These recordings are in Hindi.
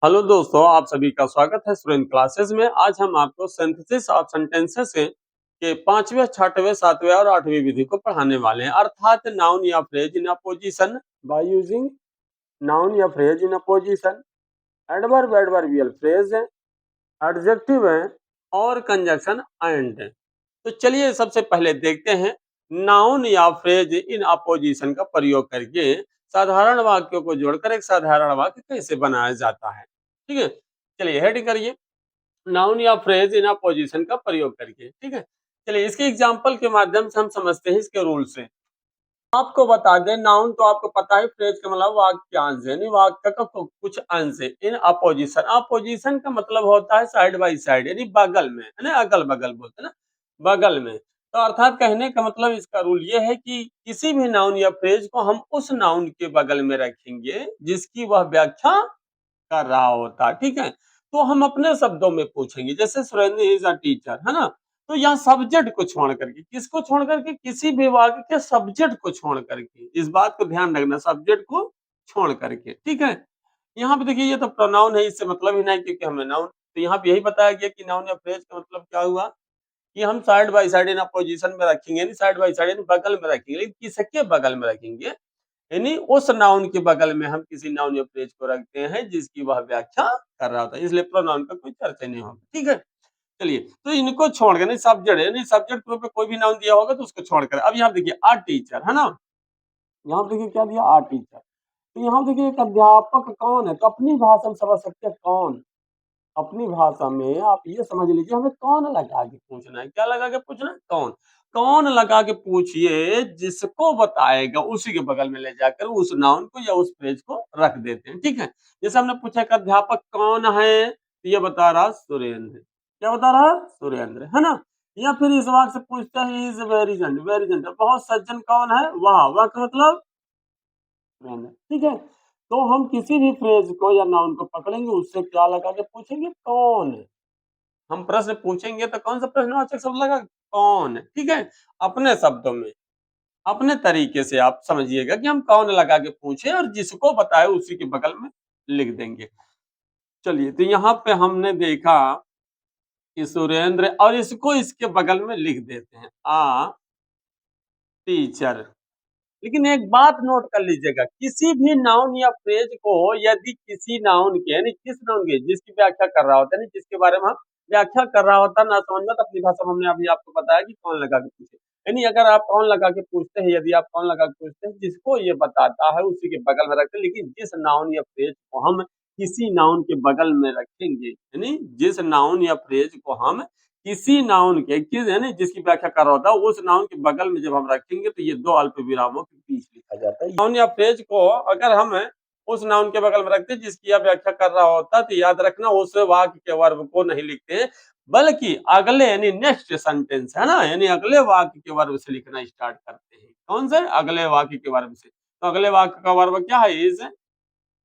हेलो दोस्तों, आप सभी का स्वागत है स्टूडेंट क्लासेस में। आज हम आपको सिंथेसिस ऑफ सेंटेंसेस के पांचवें, छठवें, सातवें और आठवीं विधि को पढ़ाने वाले हैं, अर्थात नाउन या phrase in apposition by using noun या phrase in apposition, adverb, adverbial phrase है, एडजेक्टिव है और कंजक्शन एंड है। तो चलिए सबसे पहले देखते हैं नाउन या फ्रेज इन अपोजिशन का प्रयोग करके साधारण वाक्यों को जोड़कर एक साधारण वाक्य कैसे बनाया जाता है। ठीक है, चलिए हेडिंग करिए नाउन या फ्रेज इन अपोजिशन का प्रयोग करके। ठीक है, चलिए इसके एग्जांपल के माध्यम से हम समझते हैं इसके रूल से। आपको बता दें, नाउन तो आपको पता है, फ्रेज का मतलब वाक्यांश यानी वाक्य का कुछ अंश है। इन अपोजिशन, अपोजिशन का मतलब होता है साइड बाय साइड यानी बगल में, है ना, अगल बगल बोलते हैं ना, बगल में। तो अर्थात कहने का मतलब इसका रूल ये है कि किसी भी नाउन या फ्रेज को हम उस नाउन के बगल में रखेंगे जिसकी वह व्याख्या कर रहा होता। ठीक है, तो हम अपने शब्दों में पूछेंगे, जैसे सुरेंद्र इज अ टीचर, है ना, तो यहाँ सब्जेक्ट को छोड़ करके, किसको छोड़ करके, किसी भी वाक्य के सब्जेक्ट को छोड़ करके, इस बात को ध्यान रखना, सब्जेक्ट को छोड़ करके। ठीक है, यहाँ पे देखिए ये तो प्रोनाउन है, इससे मतलब ही नहीं क्योंकि हमें नाउन, तो यहाँ पे यही बताया गया कि नाउन या फ्रेज का मतलब क्या हुआ कि हम side by side in opposition में रखेंगे, यानी साइड बाय साइड यानी बगल में रखेंगे, लेकिन किसके बगल में रखेंगे, यानी उस नाउन के बगल में हम किसी नाउन या फ्रेज को रखते हैं जिसकी वह व्याख्या कर रहा होता है, इसलिए प्रोनाउन का कोई चर्चा नहीं होगा। ठीक है, चलिए तो इनको छोड़कर, नहीं सब्जेक्ट है, नहीं सब्जेक्ट के रूप में कोई भी नाउन दिया होगा तो उसको छोड़कर, अब यहाँ देखिए आ टीचर, है ना, यहाँ देखिए क्या दिया, आ टीचर। तो यहाँ देखिए एक अध्यापक कौन है, तो अपनी भाषा में समझ सकते हैं कौन, अपनी भाषा में आप ये समझ लीजिए हमें कौन लगा के पूछना है, क्या लगा के पूछना है, कौन, कौन लगा के पूछिए, जिसको बताएगा उसी के बगल में ले जाकर उस नाउन को या उस फ्रेज को रख देते हैं। ठीक है, जैसे हमने पूछा कि अध्यापक कौन है, तो ये बता रहा सुरेंद्र, क्या बता रहा है, सुरेंद्र, है ना। या फिर इस वाक्य से पूछते हैं is very gentle, very gentle, बहुत सज्जन कौन है, वाह का मतलब सुरेंद्र। ठीक है, तो हम किसी भी फ्रेज को या नाउन को पकड़ेंगे, उससे क्या लगा के पूछेंगे, कौन। हम प्रश्न पूछेंगे तो कौन सा प्रश्नवाचक शब्द लगा, कौन। ठीक है, अपने शब्दों में, अपने तरीके से आप समझिएगा कि हम कौन लगा के पूछे और जिसको बताए उसी के बगल में लिख देंगे। चलिए तो यहाँ पे हमने देखा कि सुरेंद्र, और इसको इसके बगल में लिख देते हैं आ टीचर। लेकिन एक बात नोट कर लीजिएगा, किसी भी नाउन या फ्रेज को यदि किसी नाउन के, यानी किस नाउन के जिसकी व्याख्या कर रहा होता है, जिसके बारे में हम व्याख्या कर रहा होता ना समझ में, तो अपनी भाषा में हमने अभी आपको बताया कि कौन लगा के पूछे, यानी अगर आप कौन लगा के पूछते हैं, यदि आप कौन लगा के पूछते हैं, जिसको ये बताता है उसी के बगल में रखते हैं, लेकिन जिस नाउन या फ्रेज को हम किसी नाउन के बगल में रखेंगे, यानी जिस नाउन या फ्रेज को हम किसी नाउन के, किस यानी जिसकी व्याख्या कर रहा होता है उस नाउन के बगल में जब हम रखेंगे तो ये दो अल्प विरामों के बीच लिखा जाता है। नाउन या फ्रेज को अगर हम उस नाउन के बगल में रखते हैं जिसकी यह व्याख्या कर रहा होता है, तो याद रखना उस वाक्य के वर्ब को नहीं लिखते हैं, बल्कि अगले यानी नेक्स्ट सेंटेंस, है ना, यानी अगले वाक्य के वर्ब से लिखना स्टार्ट करते हैं। कौन से, अगले वाक्य के वर्ब से। तो अगले वाक्य का वर्ब क्या है, इज,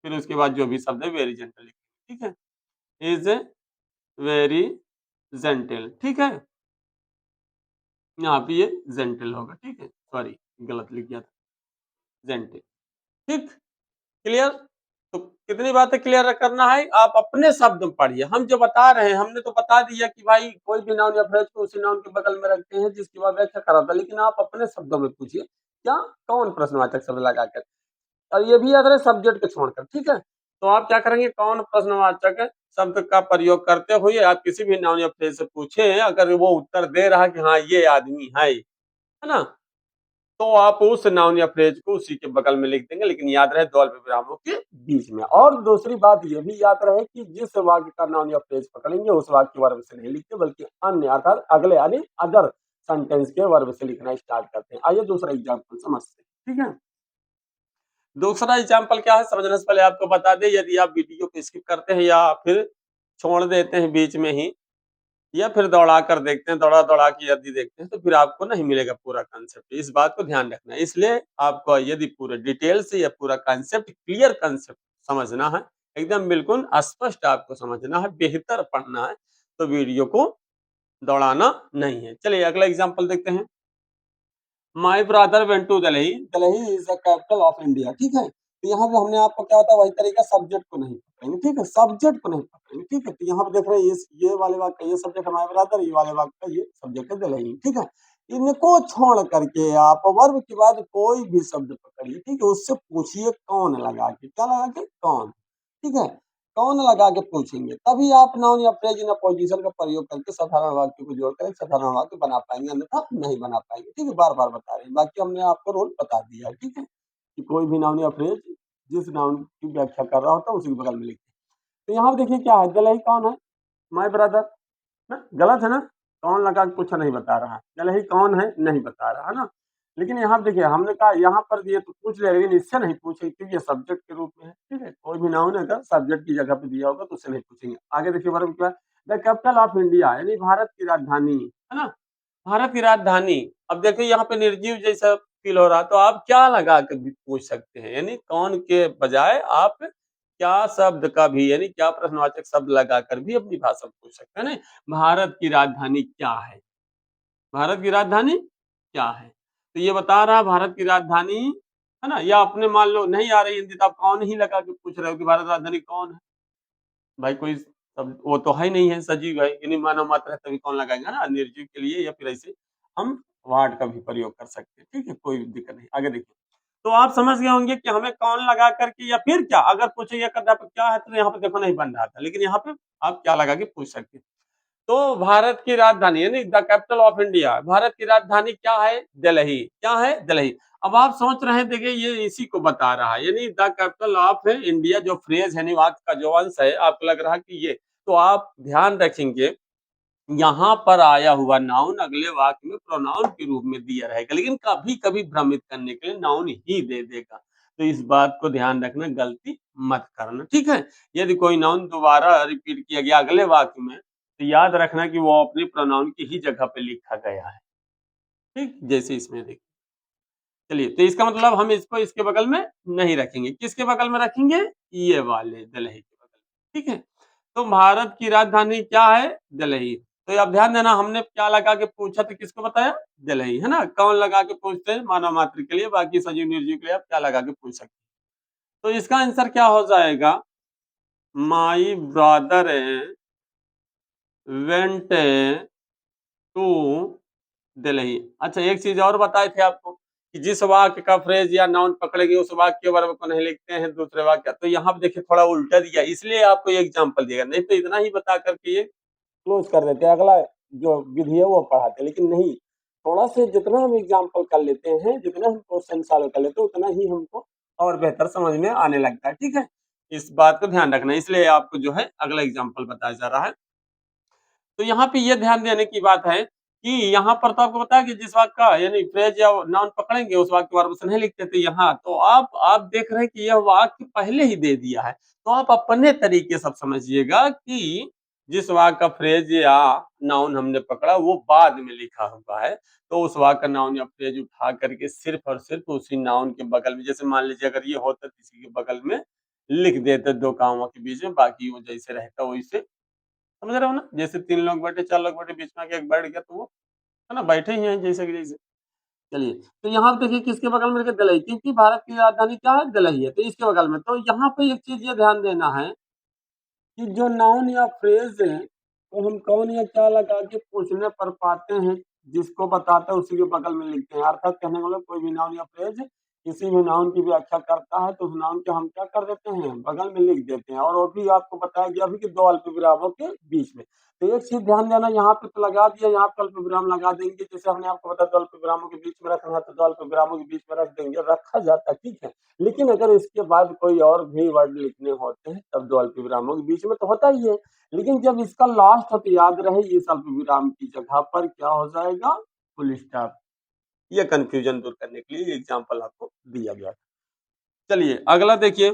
फिर उसके बाद जो भी शब्द है वेरी जेंटल लिखेंगे। ठीक है, इज वेरी जेंटल। ठीक है, यहाँ पे ये जेंटल होगा। ठीक है, सॉरी गलत लिख गया था, जेंटल। ठीक, क्लियर। तो कितनी बातें क्लियर करना है, आप अपने शब्द में पढ़िए, हम जो बता रहे हैं हमने तो बता दिया कि भाई कोई भी नाउन या फ्रेज को उसी नाउन के बगल में रखते हैं जिसकी वह व्याख्या करा था, लेकिन आप अपने शब्दों में पूछिए क्या, कौन प्रश्नवाचक शब्द लगाकर, और ये भी याद रहे सब्जेक्ट को छोड़कर। ठीक है, तो आप क्या करेंगे, कौन प्रश्नवाचक शब्द का प्रयोग करते हुए आप किसी भी नाउन या फ्रेज से पूछे, अगर वो उत्तर दे रहा है कि हाँ ये आदमी है ना, तो आप उस नाउन या फ्रेज को उसी के बगल में लिख देंगे, लेकिन याद रहे दो अल्पविरामों के बीच में। और दूसरी बात ये भी याद रहे कि जिस वाक्य का नाउन या फ्रेज पकड़ेंगे उस वाक्य के वर्ब से नहीं लिखते, बल्कि अन्य अर्थात अगले यानी अदर सेंटेंस के वर्ब से लिखना स्टार्ट करते हैं। आइए दूसरा एग्जाम्पल समझते हैं। ठीक है, दूसरा एग्जाम्पल क्या है समझने से पहले आपको बता दें, यदि आप वीडियो को स्किप करते हैं या फिर छोड़ देते हैं बीच में ही, या फिर दौड़ा कर देखते हैं, दौड़ा दौड़ा के यदि देखते हैं, तो फिर आपको नहीं मिलेगा पूरा कंसेप्ट। इस बात को ध्यान रखना है, इसलिए आपको यदि पूरे डिटेल से या पूरा कंसेप्ट, क्लियर कंसेप्ट समझना है, एकदम बिल्कुल स्पष्ट आपको समझना है, बेहतर पढ़ना है, तो वीडियो को दौड़ाना नहीं है। चलिए अगला एग्जाम्पल देखते हैं। My brother went to Delhi, Delhi is the capital of India. ठीक है, तो यहाँ पे हमने आपको क्या होता है वही तरीका, सब्जेक्ट को नहीं पकड़ेंगे, ठीक है, सब्जेक्ट को नहीं पकड़ेंगे, ठीक है। तो यहाँ पे देख रहे हैं ये वाले वाक्य का ये सब्जेक्ट हमारे बराबर, ये वाले वाक्य का ये सब्जेक्ट है दिल्ली, ठीक है। इनको छोड़ करके आप वर्ब के बाद कोई भी शब्द पकड़िए, ठीक है, उससे पूछिए कौन लगा के, क्या लगा के, कौन, ठीक है, कौन लगा के पूछेंगे, तभी आप नाउन या फ्रेज इन पोजीशन का प्रयोग करके साधारण वाक्य को जोड़कर एक साधारण वाक्य बना पाएंगे, अन्यथा नहीं बना पाएंगे, ठीक है। बार बार बता रहे हैं, बाकी हमने आपको रूल बता दिया है, ठीक है, कि कोई भी नाउन या फ्रेज जिस नाउन की व्याख्या कर रहा होता है उसी के बगल में लिखते हैं। तो यहाँ पे देखिए क्या है, दिल्ली कौन है, माय ब्रदर ना, गलत है ना, कौन लगा के पूछा नहीं बता रहा है, दिल्ली कौन है नहीं बता रहा है ना। लेकिन यहाँ पे देखिए हमने कहा यहाँ पर दिए तो पूछ ले, लेकिन इससे नहीं पूछे क्योंकि ये सब्जेक्ट के रूप में है, ठीक है। कोई भी नाउन अगर सब्जेक्ट की जगह पे दिया होगा तो उससे नहीं पूछेंगे। आगे देखिए वर्ब क्या है, द कैपिटल ऑफ इंडिया यानी भारत की राजधानी, है ना, भारत की राजधानी। अब देखिए यहाँ पे निर्जीव जैसा फील हो रहा, तो आप क्या लगा के भी पूछ सकते हैं, यानी कौन के बजाय आप क्या शब्द का भी, यानी क्या प्रश्नवाचक शब्द लगाकर भी अपनी भाषा पूछ सकते हैं ना। भारत की राजधानी क्या है, भारत की राजधानी क्या है, तो ये बता रहा भारत की राजधानी, है ना। या अपने मान लो नहीं आ रही हिंदी तो आप कौन ही लगा के पूछ रहे हो कि भारत राजधानी कौन है, भाई कोई शब्द वो तो है नहीं है, सजीव है, यानी मानव मात्र है, तभी कौन लगाएगा ना, निर्जीव के लिए या फिर ऐसे हम वाट का भी प्रयोग कर सकते हैं, ठीक है, कोई दिक्कत नहीं। आगे देखिए, तो आप समझ गए होंगे कि हमें कौन लगा करके या फिर क्या, अगर पूछेगा अध्यापक क्या है तो यहाँ पे देखो नहीं बन रहा था, लेकिन यहाँ पे आप क्या लगा के पूछ सकते हैं। तो भारत की राजधानी यानी the capital of India, Bharat की राजधानी क्या है, दिल्ली, क्या है, दिल्ली। अब आप सोच रहे हैं, देखिए ये इसी को बता रहा है, यानी द कैपिटल ऑफ इंडिया जो फ्रेज है, वाक्य का जो अंश है, आपको लग रहा है कि ये, तो आप ध्यान रखेंगे यहाँ पर आया हुआ नाउन अगले वाक्य में प्रोनाउन के रूप में दिया रहेगा, लेकिन कभी कभी भ्रमित करने के लिए नाउन ही दे देगा, तो इस बात को ध्यान रखना, गलती मत करना, ठीक है। यदि कोई नाउन दोबारा रिपीट किया गया अगले वाक्य में, तो याद रखना कि वो अपने प्रोनाउन की ही जगह पे लिखा गया है, ठीक, जैसे इसमें देखिए। चलिए, तो इसका मतलब हम इसको इसके बगल में नहीं रखेंगे, किसके बगल में रखेंगे, ये वाले दिल्ली के बगल में, ठीक है। तो भारत की राजधानी क्या है, दिल्ली। तो अब ध्यान देना, हमने क्या लगा के पूछा तो किसको बताया, दिल्ली, है ना। कौन लगा के पूछते हैं, मानव मात्र के लिए, बाकी सजीव निर्जीव के लिए आप क्या लगा के पूछ सकते हैं। तो इसका आंसर क्या हो जाएगा, my brother went to Delhi. अच्छा, एक चीज और बताए थे आपको कि जिस वाक्य का फ्रेज या नाउन पकड़ेगी उस वाक्य के वर्ब को नहीं लिखते हैं दूसरे वाक्य, तो यहाँ पे देखिए थोड़ा उल्टा दिया, इसलिए आपको ये एग्जाम्पल दिएगा, नहीं तो इतना ही बता करके ये क्लोज कर देते हैं, अगला जो विधि है वो पढ़ाते, लेकिन नहीं, थोड़ा से जितना हम एग्जाम्पल कर लेते हैं, जितना हम क्वेश्चन सॉल्व कर लेते हैं, उतना ही हमको और बेहतर समझ में आने लगता है, ठीक है। इस बात को ध्यान रखना, इसलिए आपको जो है अगला एग्जाम्पल बताया जा रहा है। तो यहाँ पे ये ध्यान देने की बात है कि यहाँ पर तो आपको बताया कि जिस वाक्य का यानी फ्रेज या नाउन पकड़ेंगे उस वाक्य के वर्ब से नहीं लिखते थे, यहाँ तो आप देख रहे हैं कि यह वाक्य पहले ही दे दिया है, तो आप अपने तरीके से समझिएगा कि जिस वाक्य का फ्रेज या नाउन हमने पकड़ा वो बाद में लिखा हुआ है, तो उस वाक्य का नाउन या फ्रेज उठा करके सिर्फ और सिर्फ उसी नाउन के बगल में, जैसे मान लीजिए अगर ये होता तो इसी के बगल में लिख देते दो कामों के बीच में, बाकी वो जैसे रहता वैसे, समझ रहे हो ना, जैसे 3 लोग बैठे 4 लोग बैठे, बीच में आके एक बैठ गया तो वो, है ना, बैठे ही हैं जैसे कि जैसे। चलिए, तो यहाँ पे देखिए किसके बगल में, दिल्ली, क्योंकि भारत की राजधानी क्या है, दिल्ली है, तो इसके बगल में। तो यहाँ पे एक चीज ये ध्यान देना है कि जो नाउन या फ्रेज है तो हम कौन या क्या लगा के पूछने पर पाते हैं, जिसको बताते हैं उसी के बगल में लिखते हैं, अर्थात कहने का मतलब कोई भी नाउन या फ्रेज किसी भी नाउन की व्याख्या करता है तो उस नाउन के हम क्या कर देते हैं, बगल में लिख देते हैं, और वो भी आपको बताया गया अभी कि दो अल्प विरामों के बीच में। तो एक चीज ध्यान देना, यहाँ पे तो लगा दिया, यहाँ पे अल्प विराम लगा देंगे, जैसे हमने आपको बताया दो अल्प विरामों के बीच में रखना है तो दो अल्प विरामों के बीच में रख देंगे, रखा जाता है, ठीक है। लेकिन अगर इसके बाद कोई और भी वर्ड लिखने होते हैं तब दो अल्प विरामों के बीच में तो होता ही है, लेकिन जब इसका लास्ट हो तो याद रहे इस अल्प विराम की जगह पर क्या हो जाएगा, फुल स्टॉप। ये कंफ्यूजन दूर करने के लिए एग्जाम्पल आपको दिया गया था। चलिए अगला देखिए,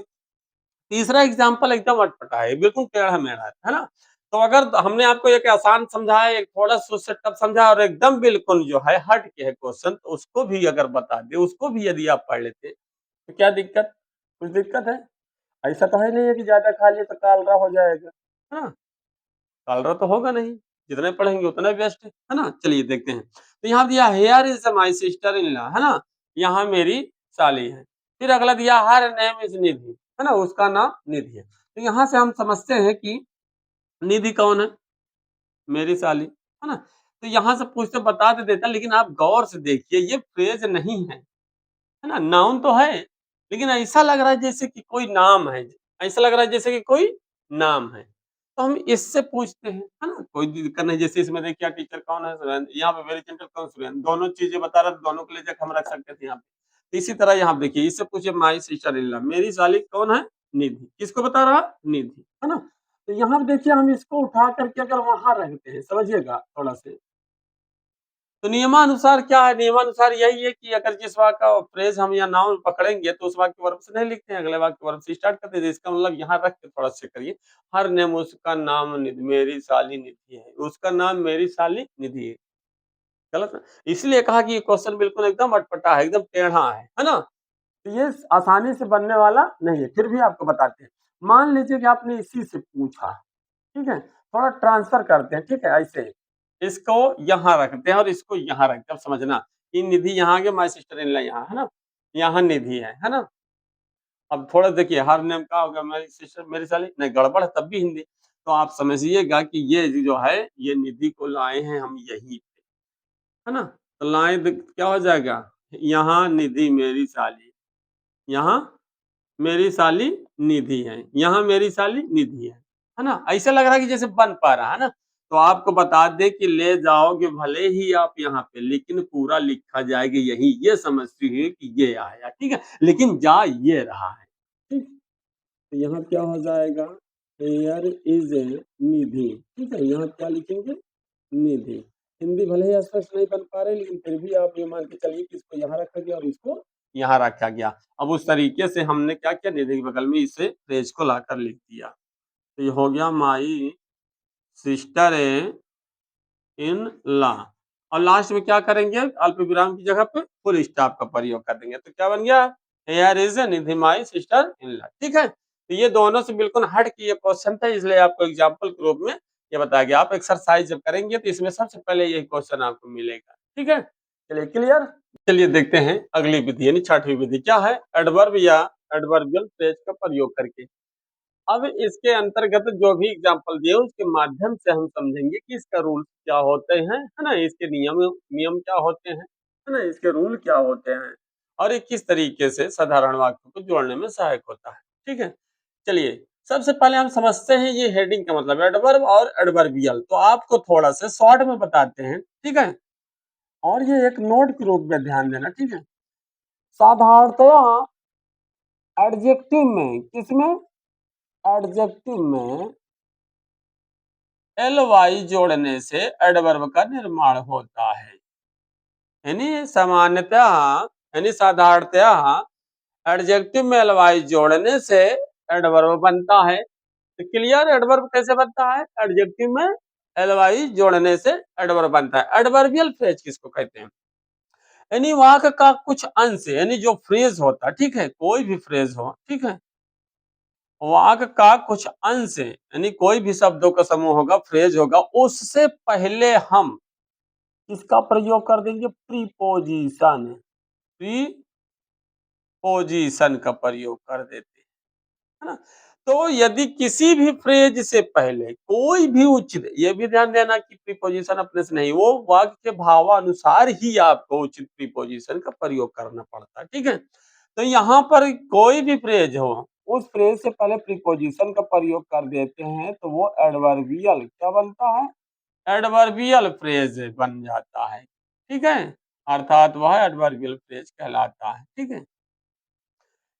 तीसरा एग्जाम्पल एकदम अटपटा है, बिल्कुल टेढ़ा मेढ़ा है ना। तो अगर हमने आपको एक आसान समझाया, एक थोड़ा सा उससे टफ समझा, और एकदम बिल्कुल जो है हट के है क्वेश्चन, तो उसको भी अगर बता दे, उसको भी यदि आप पढ़ लेते तो क्या दिक्कत, कुछ दिक्कत है, ऐसा तो है नहीं है कि ज्यादा खा लिए तो कालरा हो जाएगा, है ना, कालरा तो होगा नहीं, जितने पढ़ेंगे उतना बेस्ट है ना। चलिए देखते हैं, तो यहाँ दिया here is my sister in law, है ना, यहाँ मेरी साली है। फिर अगला दिया हर नेम इज निधि, है ना, उसका नाम निधि है। तो यहाँ से हम समझते हैं कि निधि कौन है, मेरी साली, है ना। तो यहाँ से पूछते बता तो देता, लेकिन आप गौर से देखिए ये फ्रेज नहीं है ना, नाउन तो है, लेकिन ऐसा लग रहा है जैसे कि कोई नाम है, ऐसा लग रहा है जैसे कि कोई नाम है। तो हम इससे पूछते हैं, है ना, कोई दिक्कत नहीं। जैसे इसमें देखिए टीचर कौन है, सुरेंद्र, यहाँ पे वेरी जेंटल कौन, सुरेंद्र, दोनों चीजें बता रहा था, दोनों को ले जाकर हम रख सकते थे यहाँ पे। तो इसी तरह यहाँ पे देखिए, इससे पूछिए माई सिस्टर इन लॉ, मेरी साली कौन है, निधि, किसको बता रहा, निधि, है ना। तो यहाँ पे देखिए हम इसको उठा करके अगर वहां रखते हैं, समझिएगा थोड़ा से, तो नियमानुसार क्या है, नियमानुसार यही है कि अगर जिस वाक्य का फ्रेज हम या नाउन पकड़ेंगे तो उस वाक्य वर्ब से नहीं लिखते हैं, अगले वाक्य वर्ब से स्टार्ट करते हैं। इसका मतलब यहाँ रख के थोड़ा से करिए, हर नेम, उसका नाम निधि, मेरी साली निधि है, उसका नाम मेरी साली निधि है, गलत ना? इसलिए कहा कि ये क्वेश्चन बिल्कुल एकदम अटपटा है, एकदम टेढ़ा है ना। तो ये आसानी से बनने वाला नहीं है, फिर भी आपको बताते हैं। मान लीजिए कि आपने इसी से पूछा, ठीक है, थोड़ा ट्रांसफर करते हैं, ठीक है, ऐसे इसको यहाँ रखते हैं और इसको यहाँ रखते हैं। अब समझना कि निधि यहाँ आ गया, माई सिस्टर इन लॉ यहाँ, है ना, यहाँ निधि है ना। अब थोड़ा देखिए हर नेम का होगा, मेरी सिस्टर, मेरी साली, नहीं गड़बड़ है तब भी हिंदी। तो आप समझिएगा कि ये जो है ये निधि को लाए हैं हम यहीं पे, है ना। तो लाए तो क्या हो जाएगा, यहाँ निधि मेरी साली, यहाँ मेरी साली निधि है, यहाँ मेरी साली निधि है ना। ऐसा लग रहा है कि जैसे बन पा रहा है ना। तो आपको बता दे कि ले जाओगे भले ही आप यहाँ पे, लेकिन पूरा लिखा जाएगा यही, ये समझती है कि ये आया, ठीक है, लेकिन जा ये रहा है, ठीक। तो यहाँ क्या हो जाएगा, हेयर इज ए निधि, ठीक है, यहाँ क्या लिखेंगे, निधि। हिंदी भले ही स्पष्ट नहीं बन पा रहे, लेकिन फिर भी आप ये मान के चलिए कि इसको यहाँ रखा गया और इसको यहाँ रखा गया। अब उस तरीके से हमने क्या किया, निधि के बगल में इसे फ्रेज को लाकर लिख दिया। तो ये हो गया माई सिस्टर इन लॉ, और लास्ट में क्या करेंगे, अल्प विराम की जगह पे फुल स्टॉप का प्रयोग कर देंगे। तो क्या बन गया, here is Nidhi my sister in law, ठीक है। तो ये दोनों से बिल्कुल हट के ये क्वेश्चन था, इसलिए आपको एग्जाम्पल के रूप में ये बताया गया। आप एक्सरसाइज जब करेंगे तो इसमें सबसे पहले यही क्वेश्चन आपको मिलेगा, ठीक है। चलिए क्लियर। चलिए देखते हैं अगली विधि, यानी छठवीं विधि क्या है, एडवर्ब या एडवर्बियल फ्रेज का प्रयोग करके। अब इसके अंतर्गत जो भी एग्जाम्पल दिए उसके माध्यम से हम समझेंगे कि इसका रूल क्या होते हैं, है ना, इसके नियम नियम क्या होते हैं, है ना, इसके रूल क्या होते हैं, और ये किस तरीके से साधारण वाक्यों को जोड़ने में सहायक होता है, ठीक है। चलिए सबसे पहले हम समझते हैं ये हेडिंग का मतलब, एडवर्ब और एडवर्बियल। तो आपको थोड़ा सा शॉर्ट में बताते हैं, ठीक है, और ये एक नोट के रूप में ध्यान देना, ठीक है। साधारणतया एडजेक्टिव में, किसमें, एडजेक्टिव में एल वाई जोड़ने से एडवर्ब का निर्माण होता है, यानी सामान्यतः, यानी साधारणतया एडजेक्टिव में एल वाई जोड़ने से एडवर्ब बनता है। तो क्लियर, एडवर्ब कैसे बनता है, एडजेक्टिव में एल वाई जोड़ने से एडवर्ब बनता है। एडवर्बियल फ्रेज किसको कहते हैं, यानी वाक्य का कुछ अंश, यानी जो फ्रेज होता, ठीक है, कोई भी फ्रेज हो, ठीक है, वाक्य का कुछ अंश यानी कोई भी शब्दों का समूह होगा, फ्रेज होगा, उससे पहले हम इसका प्रयोग कर देंगे प्रीपोजिशन, प्रीपोजिशन का प्रयोग कर देते हैं, है ना। तो यदि किसी भी फ्रेज से पहले कोई भी उचित, ये भी ध्यान देना कि प्रीपोजिशन अपने से नहीं, वो वाक्य के भावानुसार ही आपको उचित प्रीपोजिशन का प्रयोग करना पड़ता है, ठीक है। तो यहाँ पर कोई भी फ्रेज हो, उस फ्रेज से पहले प्रीपोजिशन का प्रयोग कर देते हैं तो वो एडवर्बियल क्या बनता है, एडवर्बियल फ्रेज बन जाता है, ठीक है, अर्थात वह एडवर्बियल फ्रेज कहलाता है, ठीक है।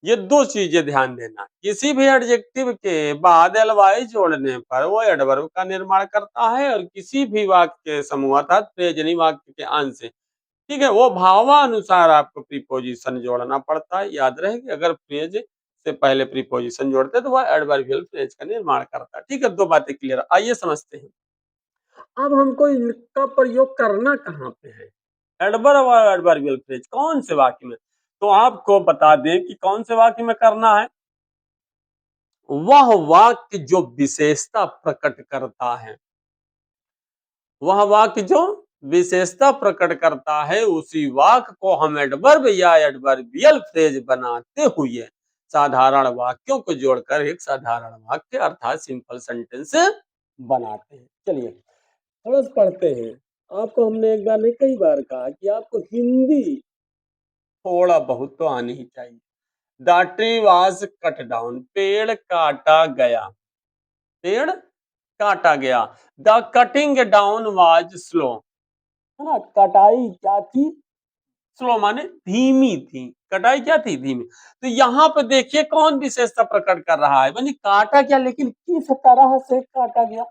ये दो चीजें ध्यान देना, किसी भी एडजेक्टिव के बाद एलवाई जोड़ने पर वो एडवर्ब का निर्माण करता है, और किसी भी वाक्य के समूह अर्थात फ्रेज यानी वाक्य के अंश, ठीक है, वो भावानुसार आपको प्रीपोजिशन जोड़ना पड़ता है। याद रहेगी, अगर फ्रेज से पहले प्रीपोजिशन जोड़ते तो वह एडवर्बियल फ्रेज का निर्माण करता है, ठीक है। दो बातें क्लियर, आइए समझते हैं। अब हमको इनका प्रयोग करना कहाँ पे है, एडवर्ब और एडवर्बियल फ्रेज कौन से वाक्य में, तो आपको बता दें कि कौन से वाक्य में करना है, वह वाक्य जो विशेषता प्रकट करता है, वह वाक्य जो विशेषता प्रकट करता है उसी वाक्य को हम एडवर्ब या एडवर्बियल फ्रेज बनाते हुए साधारण वाक्यों को जोड़कर एक साधारण वाक्य अर्थात सिंपल सेंटेंस बनाते हैं। चलिए थोड़ा सा पढ़ते हैं। आपको हमने एक बार नहीं कई बार कहा कि आपको हिंदी थोड़ा बहुत तो आनी ही चाहिए। The tree was cut down, पेड़ काटा गया, पेड़ काटा गया। The cutting down was slow, है ना, कटाई क्या थी, स्लो माने धीमी थी, कटाई क्या थी, धीमी। तो यहाँ पे देखिए कौन विशेषता प्रकट कर रहा है, यानी काटा क्या, लेकिन किस तरह से काटा गया,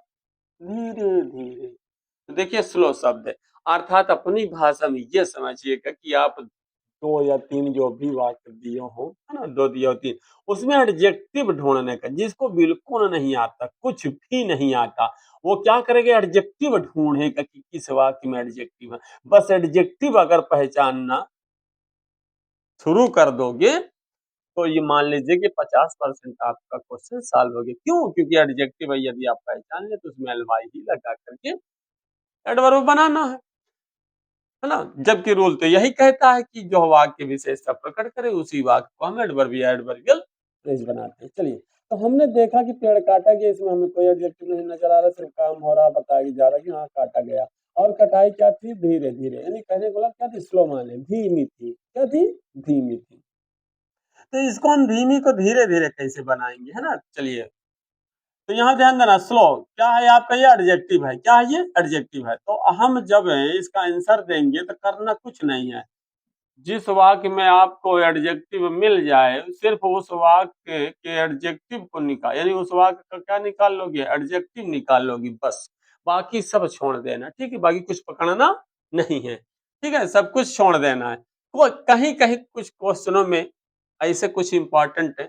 धीरे धीरे। तो देखिए स्लो शब्द है, अर्थात अपनी भाषा में ये समझिएगा कि आप दो या तीन जो भी वाक्य दिए हो, है ना, दो दिए हो तीन, उसमें एडजेक्टिव ढूंढने का, जिसको बिल्कुल नहीं आता, कुछ भी नहीं आता, वो क्या करेगा, एडजेक्टिव ढूंढेगा कि किस वाक्य में एडजेक्टिव है। बस एडजेक्टिव अगर पहचानना शुरू कर दोगे तो ये मान लीजिए कि 50% आपका क्वेश्चन सॉल्व हो गया। क्यों? क्योंकि एडजेक्टिव यदि आप पहचान ले तो उसमें एलवाई ही लगा करके एडवर्ब बनाना है ना। जबकि रूल तो यही कहता है कि जो वाक्य विशेषता प्रकट करे उसी वाक्य को हम एडवर्ब या एडवर्बियल फ्रेज बनाते हैं। चलिए तो हमने देखा कि पेड़ काटा गया, इसमें हमें कोई एडजेक्टिव नहीं नजर आ रहा, सिर्फ काम हो रहा बताया जा रहा है कि हाँ काटा गया। और कटाई क्या थी, धीरे धीरे, यानी कहने को क्या थी, स्लो माने धीमी थी, क्या थी, धीमी थी। तो इसको हम धीमी को धीरे धीरे कैसे बनाएंगे, है ना। चलिए तो यहाँ ध्यान देना, स्लो क्या है आपका, ये एडजेक्टिव है, क्या है ये, एडजेक्टिव है। तो हम जब इसका आंसर देंगे तो करना कुछ नहीं है, जिस वाक्य में आपको एडजेक्टिव मिल जाए सिर्फ उस वाक्य के एडजेक्टिव को निकाल, यानी उस वाक्य का क्या निकाल लोगे, एडजेक्टिव निकाल लोगी, बस बाकी सब छोड़ देना, ठीक है। बाकी कुछ पकड़ना नहीं है, ठीक है, सब कुछ छोड़ देना है। कहीं कहीं कुछ क्वेश्चनों में ऐसे कुछ इंपॉर्टेंट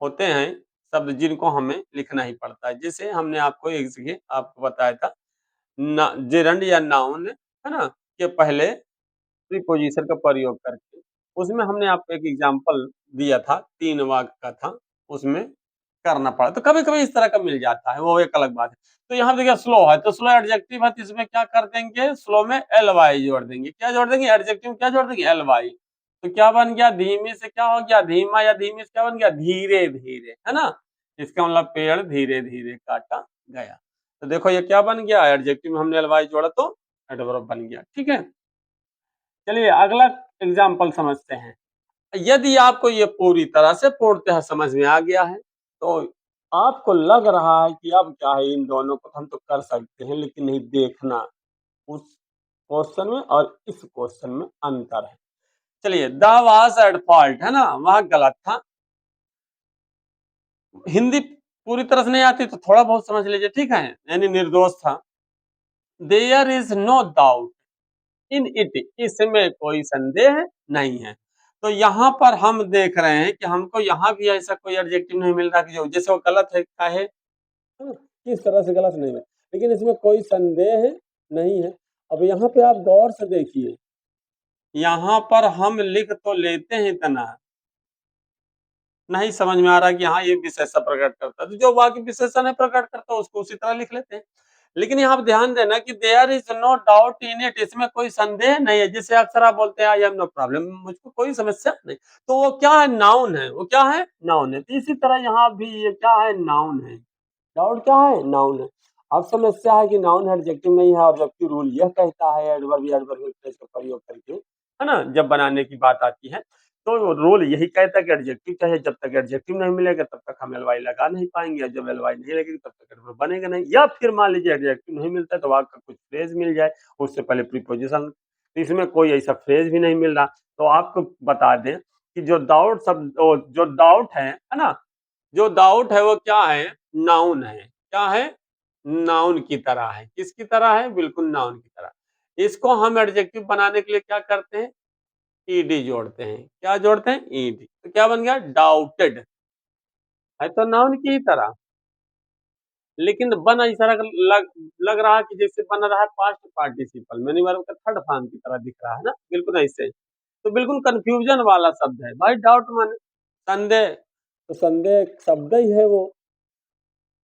होते हैं शब्द जिनको हमें लिखना ही पड़ता है। जैसे हमने आपको एक जगह आपको बताया था जेरंड या नाउन, है ना, के पहले प्रीपोजिशन का प्रयोग करके, उसमें हमने आपको एक एग्जांपल दिया था, 3 वाक्य का था, उसमें करना पड़ा। तो कभी-कभी इस तरह का मिल जाता है, वो एक अलग बात है। तो यहाँ देखिए स्लो है, तो स्लो एडजेक्टिव है, तो इसमें क्या कर देंगे, स्लो में एल-वाई जोड़ देंगे। क्या जोड़ देंगे, एडजेक्टिव क्या जोड़ देंगे, एल-वाई। तो क्या बन गया, धीमे से क्या हो गया, धीमा, या धीमे से क्या बन गया, धीरे-धीरे, है ना। इसका मतलब पेड़ धीरे-धीरे काटा गया। तो देखो ये क्या बन गया, एडजेक्टिव में हमने एल-वाई जोड़ा तो एडवर्ब बन गया, ठीक है। चलिए अगला एग्जाम्पल समझते हैं। यदि आपको ये पूरी तरह से पूर्णतः समझ में आ गया है तो आपको लग रहा है कि अब क्या है, इन दोनों को हम तो कर सकते हैं, लेकिन नहीं, देखना उस क्वेश्चन में और इस क्वेश्चन में अंतर है। चलिए द वाज एट फॉल्ट, है ना, वह गलत था। हिंदी पूरी तरह से नहीं आती तो थोड़ा बहुत समझ लीजिए, ठीक है, यानी निर्दोष था। There is no doubt in it, इसमें कोई संदेह नहीं है। तो यहाँ पर हम देख रहे हैं कि हमको यहाँ भी ऐसा कोई एडजेक्टिव नहीं मिल रहा कि जो जैसे वो गलत है, क्या है, किस तरह से गलत नहीं है, लेकिन इसमें कोई संदेह नहीं है। अब यहाँ पे आप गौर से देखिए, यहाँ पर हम लिख तो लेते हैं इतना, नहीं समझ में आ रहा कि हाँ ये विशेषण प्रकट करता है, तो जो वाक्य विशेषण है प्रकट करता है उसको उसी तरह लिख लेते हैं। लेकिन यहाँ ध्यान देना कि there is no doubt in it, इसमें कोई संदेह नहीं है, जिससे अक्सर आप बोलते हैं आई हैव नो प्रॉब्लम, मुझको कोई समस्या नहीं। तो वो क्या है, नाउन है, वो क्या है, नाउन है। तो इसी तरह यहाँ भी ये क्या है, नाउन है। डाउट क्या है, नाउन है। अब समस्या है कि नाउन एडजेक्टिव नहीं है, और जबकि रूल यह कहता है एडवर्ब या एडवर्बियल फ्रेज का प्रयोग करके, है ना, जब बनाने की बात आती है तो रूल यही कहता है कि एडजेक्टिव चाहिए, जब तक एडजेक्टिव नहीं मिलेगा तब तक हम एलवाई लगा नहीं पाएंगे, और जब एलवाई नहीं लगेगी तब तक एडवर्ब बनेगा नहीं। या फिर मान लीजिए एडजेक्टिव नहीं मिलता तो वाक्य का कुछ फ्रेज मिल जाए, उससे पहले प्रीपोजिशन, इसमें कोई ऐसा फ्रेज भी नहीं मिल रहा। तो आपको बता दें कि जो डाउट शब्द, जो डाउट है ना, जो डाउट है वो क्या है, नाउन है। क्या है, नाउन की तरह है। किसकी तरह है, बिल्कुल नाउन की तरह। इसको हम एडजेक्टिव बनाने के लिए क्या करते हैं, ईडी जोड़ते हैं। क्या जोड़ते हैं, ईडी। तो क्या बन गया, डाउटेड, है तो नाउन की ही तरह, लेकिन बन ऐसा लग रहा है कि जैसे बन रहा है पास्ट पार्टिसिपल, मैंने वर्ब का थर्ड फॉर्म की तरह दिख रहा है ना, बिल्कुल ऐसे। तो बिल्कुल कंफ्यूजन वाला शब्द है भाई, डाउट माने संदेह, तो संदेह शब्द ही है वो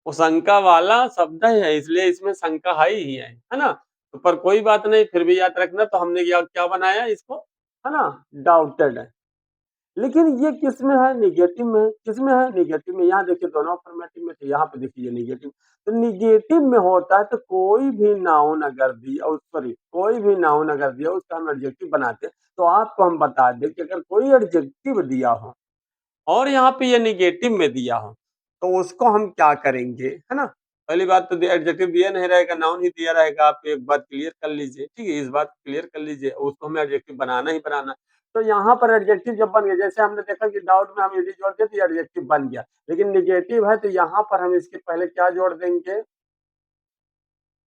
शंका वाला शब्द है, इसलिए इसमें शंका है ही है ना। तो पर कोई बात नहीं, फिर भी याद रखना। तो हमने क्या बनाया इसको, है ना, डाउटेड है। लेकिन ये किस में है, निगेटिव में। किस में है, निगेटिव में। यहाँ देखिए दोनों अफर्मेटिव में थे, यहाँ पे देखिए निगेटिव। तो निगेटिव में होता है तो कोई भी नाउन अगर दिया, सॉरी, कोई भी नाउन अगर दिया उसका हम एडजेक्टिव बनाते हैं। तो आपको हम बता दें कि अगर कोई एडजेक्टिव दिया हो और यहाँ पे ये निगेटिव में दिया हो तो उसको हम क्या करेंगे, है ना। पहली बात तो एडजेक्टिव दिया नहीं रहेगा, नाउन ही दिया रहेगा। आप एक बात क्लियर कर लीजिए, ठीक है, इस बात क्लियर कर लीजिए, उसको हमें एडजेक्टिव बनाना ही बनाना। तो यहाँ पर एडजेक्टिव जब बन गया, जैसे हमने देखा कि डाउट में हम यदि जोड़ दिए तो एडजेक्टिव बन गया, लेकिन निगेटिव है तो यहाँ पर हम इसके पहले क्या जोड़ देंगे,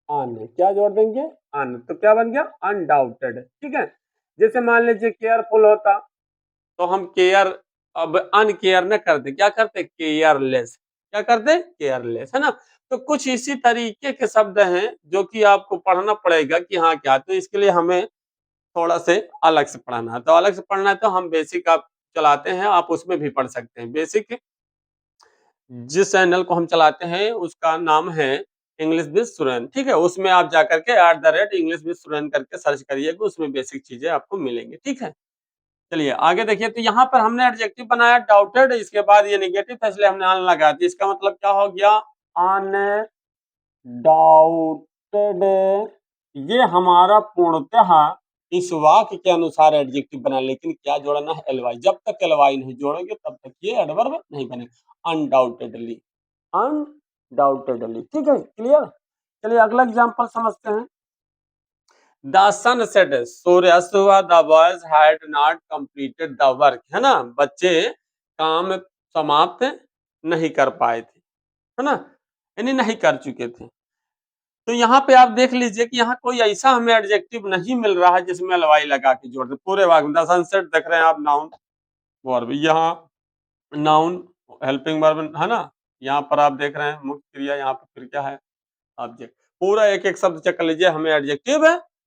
अन। क्या जोड़ देंगे, अन। तो क्या बन गया, अनडाउटेड, ठीक है। जैसे मान लीजिए केयरफुल होता तो हम केयर, अब अनकेयर न करते, क्या करते, केयरलेस। क्या करते, केयरलेस, है ना। तो कुछ इसी तरीके के शब्द हैं जो कि आपको पढ़ना पड़ेगा कि हाँ क्या। तो इसके लिए हमें थोड़ा से अलग से पढ़ना है। तो अलग से पढ़ना है तो हम बेसिक आप चलाते हैं, आप उसमें भी पढ़ सकते हैं। बेसिक जिस चैनल को हम चलाते हैं उसका नाम है इंग्लिश विद सुरेन, ठीक है। उसमें आप जाकर के @इंग्लिश विद सुरेन करके सर्च करिएगा, उसमें बेसिक चीजें आपको मिलेंगी, ठीक है। चलिए आगे देखिए। तो यहाँ पर हमने एडजेक्टिव बनाया डाउटेड, इसके बाद ये निगेटिव था इसलिए हमने अन लगा दिया। इसका मतलब क्या हो गया, अनडाउटेड। ये हमारा पूर्णतः इस वाक्य के अनुसार एडजेक्टिव बना, लेकिन क्या जोड़ना है, एलवाई। जब तक एलवाई नहीं जोड़ोगे तब तक ये एडवर्ब नहीं बनेगा। अनडाउटेडली, अनडाउटेडली, ठीक है, क्लियर। चलिए अगला एग्जांपल समझते हैं। द सन सेट, सूर्यास्त हुआ, the boys had not completed the work, है ना। बच्चे काम समाप्त नहीं कर पाए थे, है ना, यानी नहीं कर चुके थे। तो यहाँ पे आप देख लीजिए कि यहाँ कोई ऐसा हमें एडजेक्टिव नहीं मिल रहा है जिसमें लवाई लगा के जोड़ दे। पूरे वाक्य में द सनसेट देख रहे हैं आप, नाउन वर्ब, यहाँ नाउन हेल्पिंग वर्ब, है ना। यहाँ पर आप देख रहे हैं मुख्य क्रिया, यहाँ पर फिर क्या है, ऑब्जेक्ट। पूरा एक एक शब्द चेक कर लीजिए, हमें एडजेक्टिव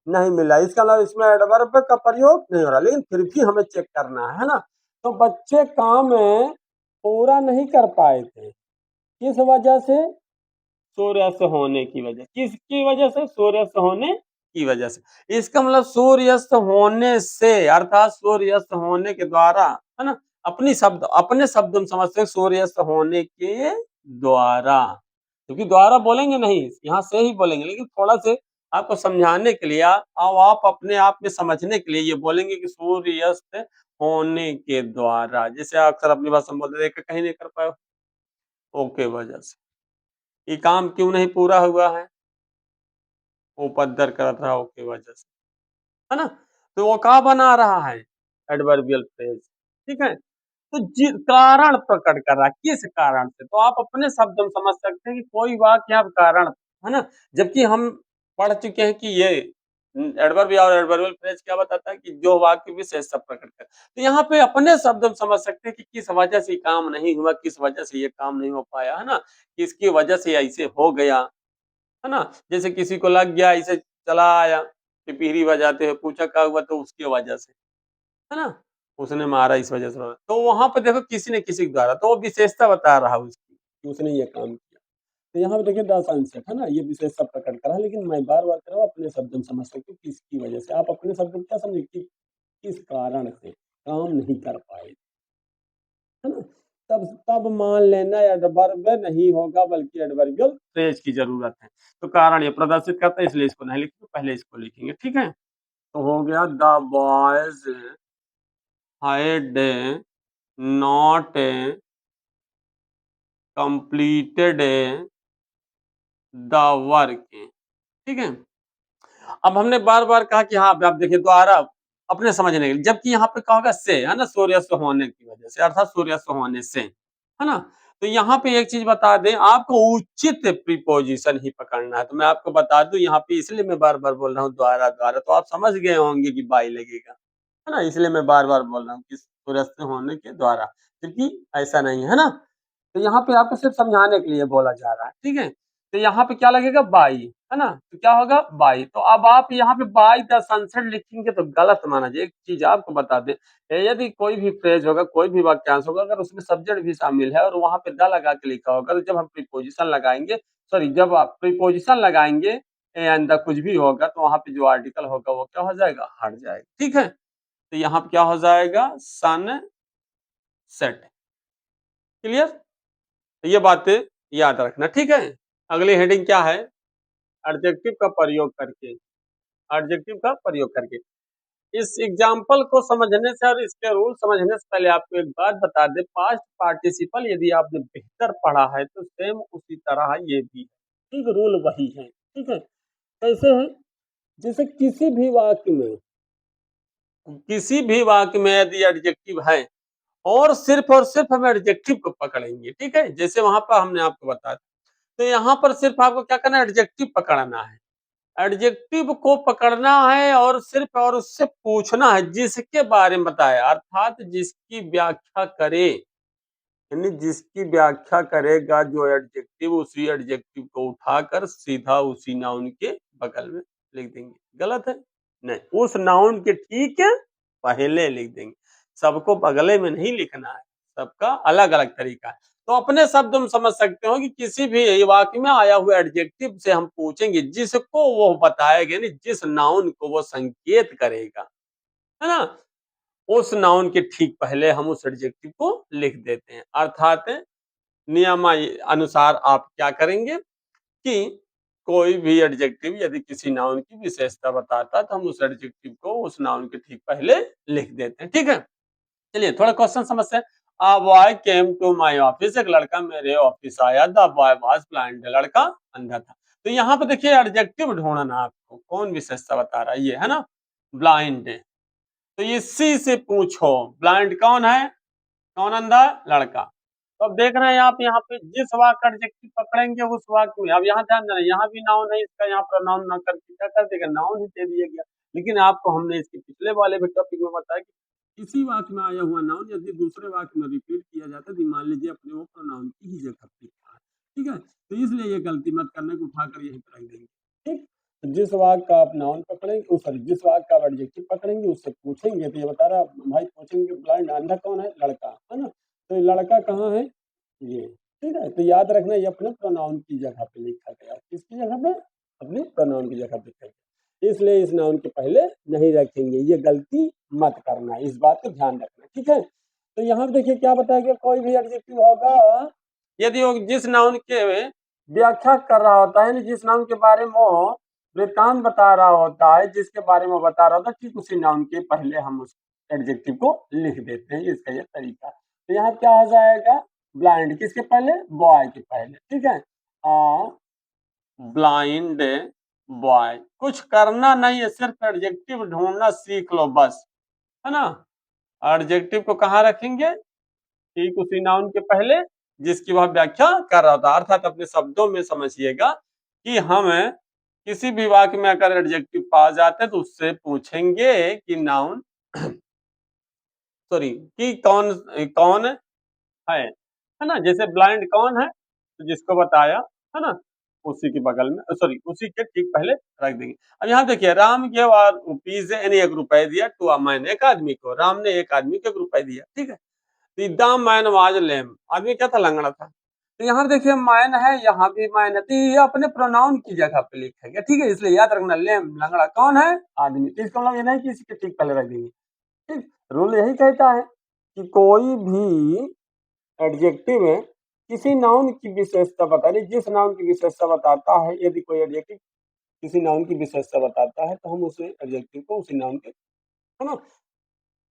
नहीं मिला। इसका मतलब इसमें एडवर्ब का प्रयोग नहीं हो रहा, लेकिन फिर भी हमें चेक करना है ना। तो बच्चे काम पूरा नहीं कर पाए थे, किस वजह से, सूर्यास्त होने की वजह। किसकी वजह से, सूर्यास्त होने की वजह से। इसका मतलब सूर्यास्त होने से अर्थात सूर्यास्त होने के द्वारा, है ना। अपने शब्द में समझते हैं, सूर्यास्त होने के द्वारा, क्योंकि द्वारा बोलेंगे नहीं, यहाँ से ही बोलेंगे, लेकिन थोड़ा से आपको समझाने के लिए और आप अपने आप में समझने के लिए ये बोलेंगे कि सूर्यास्त होने के द्वारा। जैसे अक्सर अपनी भाषा में बोलते हैं कहीं नहीं कर पाए, ओके वजह से। ये काम क्यों नहीं पूरा हुआ है, उपद्र कर रहा हो की वजह से, है ना। तो वो क्या बना रहा है, एडवर्बियल फ्रेज, ठीक है। तो कारण प्रकट कर रहा है, किस कारण से। तो आप अपने शब्द में समझ सकते हैं कि कोई वाक्य आप कारण, है ना। जबकि हम पढ़ चुके हैं कि ये एडवर्ब और एडवर्बियल फ्रेज क्या बताता है कि जो वाक्य विशेष सब प्रकट कर। तो यहाँ पे अपने शब्द में समझ सकते हैं कि किस वजह से काम नहीं हुआ, किस वजह से ये काम नहीं हो पाया, है ना, किसकी वजह से ऐसे हो गया, है ना। जैसे किसी को लग गया, इसे चला आया पिपीही बजाते हुए, पूछा क्या हुआ, तो उसकी वजह से, है ना, उसने मारा इस वजह से। तो वहां पर देखो किसी ने किसी के द्वारा, तो वो विशेषता बता रहा है उसकी कि उसने ये काम किया। तो यहाँ पे देखिए द सनसेट, है ना, ये विशेषता प्रकट करा, लेकिन मैं बार बार कर रहा हूँ अपने शब्द में समझ सकते हो किसकी वजह से। आप अपने शब्द में क्या समझे कि किस कारण से काम नहीं कर पाए, है ना। तब तब मान लेना एडवर्ब नहीं होगा बल्कि एडवर्बियल फ्रेज की जरूरत है। तो कारण ये प्रदर्शित करता है, इसलिए इसको नहीं लिखेंगे, पहले इसको लिखेंगे, ठीक है। तो हो गया the boys had not completed the work, ठीक है। अब हमने बार बार कहा कि हाँ आप देखिए द्वारा अपने समझने के लिए, जबकि यहाँ पे क्या होगा, से, है ना, सूर्यास्त होने की वजह से अर्थात सूर्यास्त होने से, है ना। तो यहाँ पे एक चीज बता दें, आपको उचित प्रीपोजिशन ही पकड़ना है। तो मैं आपको बता दूं यहाँ पे, इसलिए मैं बार बार बोल रहा हूँ द्वारा द्वारा, तो आप समझ गए होंगे कि बाई लगेगा, है ना, इसलिए मैं बार बार बोल रहा हूँ कि सूर्यास्त होने के द्वारा, क्योंकि ऐसा नहीं है ना। तो यहाँ पे आपको सिर्फ समझाने के लिए बोला जा रहा है, ठीक है। तो यहाँ पे क्या लगेगा, बाई, है ना। तो क्या होगा, बाई। तो अब आप यहाँ पे बाई द सनसेट लिखेंगे तो गलत माना जाए। एक चीज आपको बता दें, यदि कोई भी फ्रेज होगा, कोई भी वाक्यांश होगा, अगर उसमें सब्जेक्ट भी शामिल है और वहां पे द लगा के लिखा होगा, तो जब हम प्रीपोजिशन लगाएंगे, सॉरी, जब आप प्रीपोजिशन लगाएंगे एंड द कुछ भी होगा तो वहां पे जो आर्टिकल होगा वो क्या हो जाएगा, हट जाएगा। ठीक है, तो यहाँ पे क्या हो जाएगा, सन सेट। क्लियर, तो ये बातें याद रखना। ठीक है, अगली हेडिंग क्या है, एडजेक्टिव का प्रयोग करके। एडजेक्टिव का प्रयोग करके इस एग्जाम्पल को समझने से और इसके रूल समझने से पहले आपको एक बात बता दे, पास्ट पार्टिसिपल यदि आपने बेहतर पढ़ा है तो सेम उसी तरह ये भी है। ठीक, रूल वही है। ठीक है, कैसे है, जैसे किसी भी वाक्य में यदि एडजेक्टिव है और सिर्फ हम एडजेक्टिव को पकड़ेंगे। ठीक है, जैसे वहां पर हमने आपको बताया, तो यहाँ पर सिर्फ आपको क्या करना है, एडजेक्टिव पकड़ना है। एडजेक्टिव को पकड़ना है और सिर्फ और उससे पूछना है जिसके बारे में बताया, अर्थात जिसकी व्याख्या करे, यानी जिसकी व्याख्या करेगा जो एडजेक्टिव, उसी एडजेक्टिव को उठाकर सीधा उसी नाउन के बगल में लिख देंगे। गलत है? नहीं, उस नाउन के ठीक है पहले लिख देंगे, सबको बगले में नहीं लिखना है, सबका अलग अलग तरीका है। तो अपने शब्द में समझ सकते हो कि किसी भी वाक्य में आया हुआ एडजेक्टिव से हम पूछेंगे जिसको वो बताएगा, नहीं जिस नाउन को वो संकेत करेगा, है ना, उस नाउन के ठीक पहले हम उस एडजेक्टिव को लिख देते हैं। अर्थात नियम अनुसार आप क्या करेंगे कि कोई भी एडजेक्टिव यदि किसी नाउन की विशेषता बताता है तो हम उस एडजेक्टिव को उस नाउन के ठीक पहले लिख देते हैं। ठीक है, चलिए थोड़ा क्वेश्चन समझते हैं। A boy came to my office, एक लड़का मेरे ऑफिस आया। द बॉय वाज ब्लाइंड, लड़का अंधा था। तो यहाँ पे देखिए एडजेक्टिव ढूंढना आपको, कौन विशेषता बता रहा है, ये है ना, ब्लाइंड। तो इसी से पूछो ब्लाइंड कौन है, कौन अंधा, लड़का। तो अब देख रहे हैं आप यहाँ पे जिस वाक्य एडजेक्टिव पकड़ेंगे उस वाक्य में, अब यहाँ ध्यान देना, यहाँ भी नाउन है, इसका यहाँ प्रोनाउन ना करके क्या कर देगा, नाउन ही दे दिया गया। लेकिन आपको हमने इसके पिछले वाले भी टॉपिक में बताया कि इसी वाक्य में आया हुआ नाउन यदि दूसरे वाक्य में रिपीट किया जाता है तो मान लीजिए अपने वो प्रोनाउन की ही जगह पे लिखा है। ठीक है, तो इसलिए ये गलती मत करने को उठाकर यहीं पर रख देंगे। ठीक, तो जिस वाक्य का आप नाउन पकड़ेंगे, सॉरी जिस वाक्य का आप एडजेक्टिव पकड़ेंगे उससे पूछेंगे, तो ये बता रहा भाई, पूछेंगे ब्लाइंड अंधा कौन है, लड़का, है ना, तो ये लड़का कहाँ है, ये। ठीक है, तो याद रखना ये अपने प्रोनाउन की जगह पे लिखा गया, किसकी जगह पे, अपने प्रोनाउन की जगह पे लिखा गया, इसलिए इस नाउन के पहले नहीं रखेंगे, ये गलती मत करना, इस बात को ध्यान रखना। ठीक है, तो यहाँ देखिए क्या बताया गया, कोई भी एडजेक्टिव होगा यदि वो जिस नाउन के व्याख्या कर रहा होता है, जिस नाउन के बारे में वो वृत्तांत बता रहा होता है, जिसके बारे में बता रहा होता है, ठीक उसी नाउन के पहले हम उस एडजेक्टिव को लिख देते हैं, इसका ये तरीका। तो यहाँ क्या हो जाएगा, ब्लाइंड किसके पहले, बॉय के पहले। ठीक है, ब्लाइंड बॉय, कुछ करना नहीं है, सिर्फ एडजेक्टिव ढूंढना सीख लो बस, है ना। एडजेक्टिव को कहाँ रखेंगे, ठीक उसी नाउन के पहले जिसकी वह व्याख्या कर रहा था। अर्थात अपने शब्दों में समझिएगा कि हम किसी भी वाक्य में अगर एडजेक्टिव पा जाते हैं तो उससे पूछेंगे कि नाउन सॉरी कि कौन कौन है ना, जैसे ब्लाइंड कौन है, तो जिसको बताया, है ना, उसी के बगल में सॉरी उसी के ठीक पहले रख देंगे। अब यहाँ देखिए, राम गिव रुपीज, यानी 1 रुपए दिया, टू अ मैन, एक आदमी को, राम ने एक आदमी को 1 रुपए दिया। ठीक है, द मैन वाज लेम, आदमी क्या था, लंगड़ा था। तो यहाँ देखिए मैन है, यहाँ भी मैन है, तो ये अपने प्रोनाउन की जगह पे लिखा गया। ठीक है, इसलिए याद रखना, लेम लंगड़ा कौन है, आदमी, तो इसका मतलब ये नहीं कि इसके ठीक पहले रख देंगे। ठीक, रूल यही कहता है कि कोई भी एडजेक्टिव में किसी नाउन की विशेषता बता रही, जिस नाउन की विशेषता बताता है, यदि कोई एडजेक्टिव किसी नाउन की विशेषता बताता है तो हम उसे एडजेक्टिव को उसी नाउन के, है ना,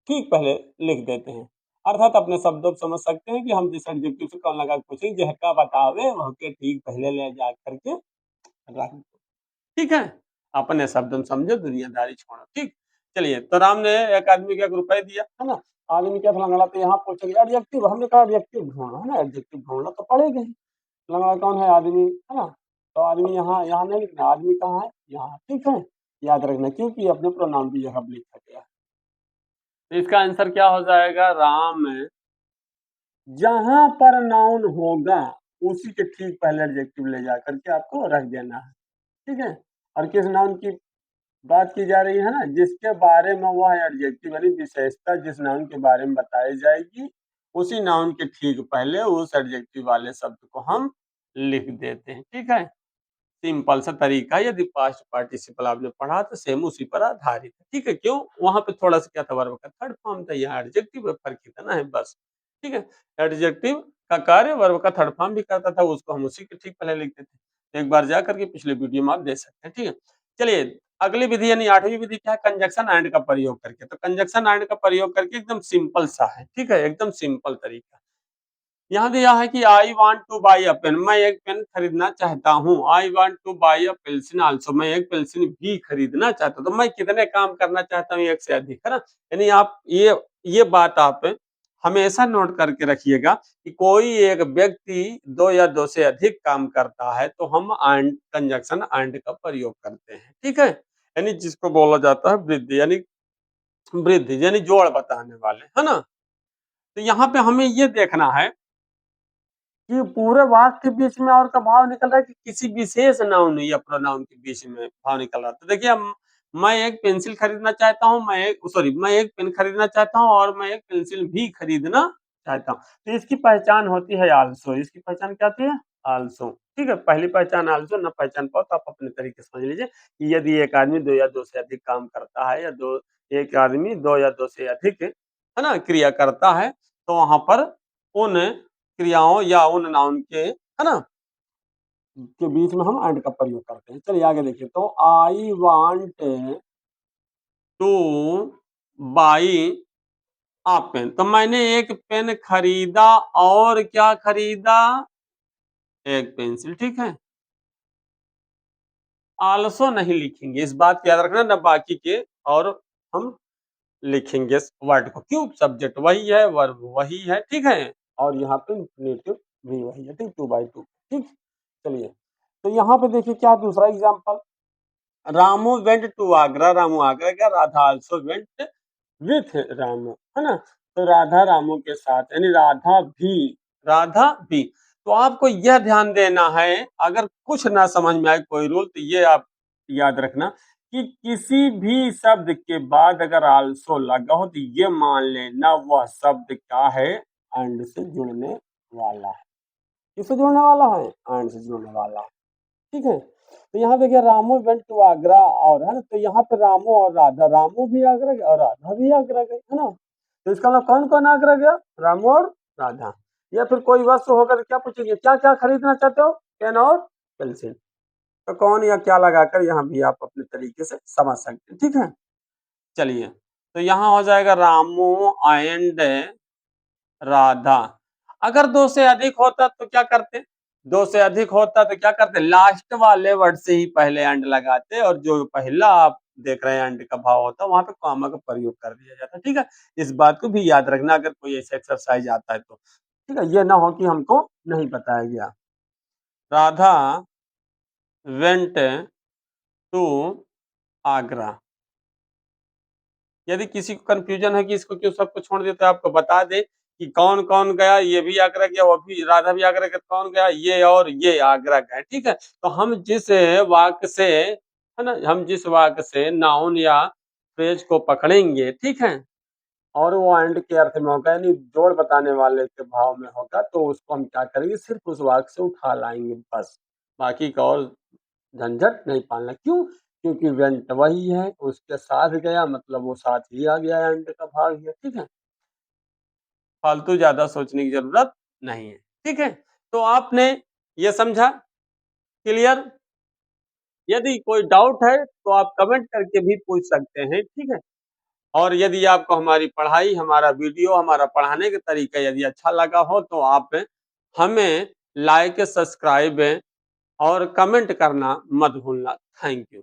ठीक पहले लिख देते हैं। अर्थात अपने शब्दों को समझ सकते हैं कि हम जिस एडजेक्टिव से कौन लगा पूछेंगे, जहका बतावे वह के ठीक पहले ले जा करके रख दो। ठीक है, अपने शब्द में समझो, दुनियादारी छोड़ो। ठीक, चलिए, तो राम ने एक आदमी को 1 रुपए दिया, है ना, आदमी क्या था, लंगड़ा, तो यहाँ पूछेंगे एडजेक्टिव, हमने कहा एडजेक्टिव ढूंढना है ना, एडजेक्टिव ढूंढना तो पड़ेगा ही। लंगड़ा कौन है, आदमी, है ना, तो आदमी यहाँ यहाँ नहीं लिखना, आदमी कहाँ है, यहाँ। ठीक है, याद रखना क्योंकि अपने प्रोनाउन की जगह लिखा गया। तो इसका आंसर क्या हो जाएगा, राम, जहां पर नाउन होगा उसी के ठीक पहले एडजेक्टिव ले जाकर के आपको रख देना है। ठीक है, और किस नाउन की बात की जा रही है ना, जिसके बारे में वह एडजेक्टिव यानी विशेषता जिस नाउन के बारे में बताई जाएगी, उसी नाउन के ठीक पहले उस एडजेक्टिव वाले शब्द को हम लिख देते हैं। ठीक है, सिंपल सा तरीका, यदि पास्ट पार्टिसिपल आपने पढ़ा तो सेम उसी पर आधारित है। ठीक है, क्यों? वहां पे थोड़ा सा क्या था, वर्ब का थर्ड फॉर्म था, यहाँ एडजेक्टिव, फर्क इतना है बस। ठीक है, एडजेक्टिव का कार्य वर्ब का थर्ड फॉर्म भी करता था, उसको हम उसी के ठीक पहले लिखते थे। एक बार जा करके पिछले वीडियो में आप देख सकते हैं। ठीक है, चलिए अगली विधि यानी आठवीं विधि क्या है, कंजक्शन एंड का प्रयोग करके। तो कंजक्शन एंड का प्रयोग करके एकदम सिंपल सा है। ठीक है, एकदम सिंपल तरीका। यहाँ दिया है कि I want to buy a pen, मैं एक पेन खरीदना चाहता हूँ। I want to buy a pencil also, मैं एक पेंसिल भी खरीदना चाहता हूँ। तो मैं कितने काम करना चाहता हूँ, एक से अधिक, है ना। यानी आप ये बात आप हमेशा नोट करके रखिएगा कि कोई एक व्यक्ति दो या दो से अधिक काम करता है तो हम एंड, कंजक्शन एंड का प्रयोग करते हैं। ठीक है, यानी जिसको बोला जाता है वृद्धि, यानी वृद्धि यानी जोड़ बताने वाले, है ना। तो यहाँ पे हमें ये देखना है कि पूरे वाक्य के बीच में और का भाव निकल रहा है कि किसी विशेष नाउन या प्रोनाउन के बीच में भाव निकल रहा है। तो देखिए मैं एक पेंसिल खरीदना चाहता हूँ, मैं एक पेन खरीदना चाहता हूँ और मैं एक पेंसिल भी खरीदना चाहता हूँ। तो इसकी पहचान होती है आल्सो, इसकी पहचान क्या होती है, आल्सो। ठीक है, पहली पहचान आल्सो, ना पहचान पाओ तो आप अपने तरीके से समझ लीजिए कि यदि एक आदमी दो या दो से अधिक काम करता है, या दो एक आदमी दो या दो से अधिक, है ना, क्रिया करता है, तो वहां पर उन क्रियाओं या उन नाउन के, है ना, के बीच में हम एंड का प्रयोग करते हैं। चलिए आगे देखिए, तो I want to buy a pen, तो मैंने एक पेन खरीदा और क्या खरीदा, एक पेंसिल। ठीक है, आलसो नहीं लिखेंगे, इस बात को याद रखना ना, बाकी के और हम लिखेंगे वर्ड को। क्यों? सब्जेक्ट वही है, वर्ब वही है। ठीक है, और यहाँ पे इंफिनिटिव भी वही है। ठीक, 2/2। ठीक, चलिए तो यहाँ पे देखिए क्या दूसरा example, Ramu went to Agra, Ramu Agra गया, Radha also went with Ramu, है ना। तो राधा रामू के साथ, यानी राधा भी। तो आपको यह ध्यान देना है, अगर कुछ ना समझ में आए कोई रूल, तो ये आप याद रखना कि किसी भी शब्द के बाद अगर आल्सो लगा हो तो ये मान लेना वह शब्द क्या है, एंड से जुड़ने वाला है। किससे जुड़ने वाला है, एंड से जुड़ने वाला है। ठीक है, तो यहाँ देखिए रामू वेंट टू आगरा, और है ना, तो यहाँ पे रामू और राधा, रामू भी आगरा गए और राधा भी आगरा गई, है ना। तो इसका मतलब कौन कौन आगरा गया, रामू और राधा। या फिर कोई वस्तु होकर क्या पूछेंगे, क्या क्या खरीदना चाहते हो, पेन और पेंसिल। तो कौन या क्या लगाकर यहाँ भी आप अपने तरीके से समझ सकते हैं। ठीक है, चलिए तो यहाँ हो जाएगा रामू एंड राधा। अगर दो से अधिक होता तो क्या करते, दो से अधिक होता तो क्या करते, लास्ट वाले वर्ड से ही पहले एंड लगाते, और जो पहला आप देख रहे हैं एंड का भाव होता है वहां पे कॉमा का प्रयोग कर दिया जाता है। ठीक है, इस बात को भी याद रखना अगर कोई ऐसा एक्सरसाइज आता है तो। ठीक है, ये ना हो कि हमको नहीं बताया गया। Radha went to Agra. यदि किसी को कंफ्यूजन है कि इसको क्यों सबको छोड़ दिया, तो आपको बता दे कि कौन कौन गया, ये भी आगरा गया, वो भी राधा भी आगरा गया, कौन गया, ये और ये आगरा गए। ठीक है, तो हम जिस वाक्य से, है ना, हम जिस वाक्य से नाउन या फ्रेज को पकड़ेंगे, ठीक है, और वो एंड के अर्थ में होगा, यानी जोड़ बताने वाले के भाव में होगा, तो उसको हम क्या करेंगे, सिर्फ उस वाक्य से उठा लाएंगे बस, बाकी का और झंझट नहीं पालना। क्यों? क्योंकि वेंट वही है, उसके साथ गया मतलब वो साथ ही आ गया, एंड का भाग है। ठीक है, फालतू ज्यादा सोचने की जरूरत नहीं है। ठीक है, तो आपने ये समझा, क्लियर? यदि कोई डाउट है तो आप कमेंट करके भी पूछ सकते हैं। ठीक है, और यदि आपको हमारी पढ़ाई, हमारा वीडियो, हमारा पढ़ाने का तरीका यदि अच्छा लगा हो तो आप हमें लाइक, सब्सक्राइब और कमेंट करना मत भूलना। Thank you.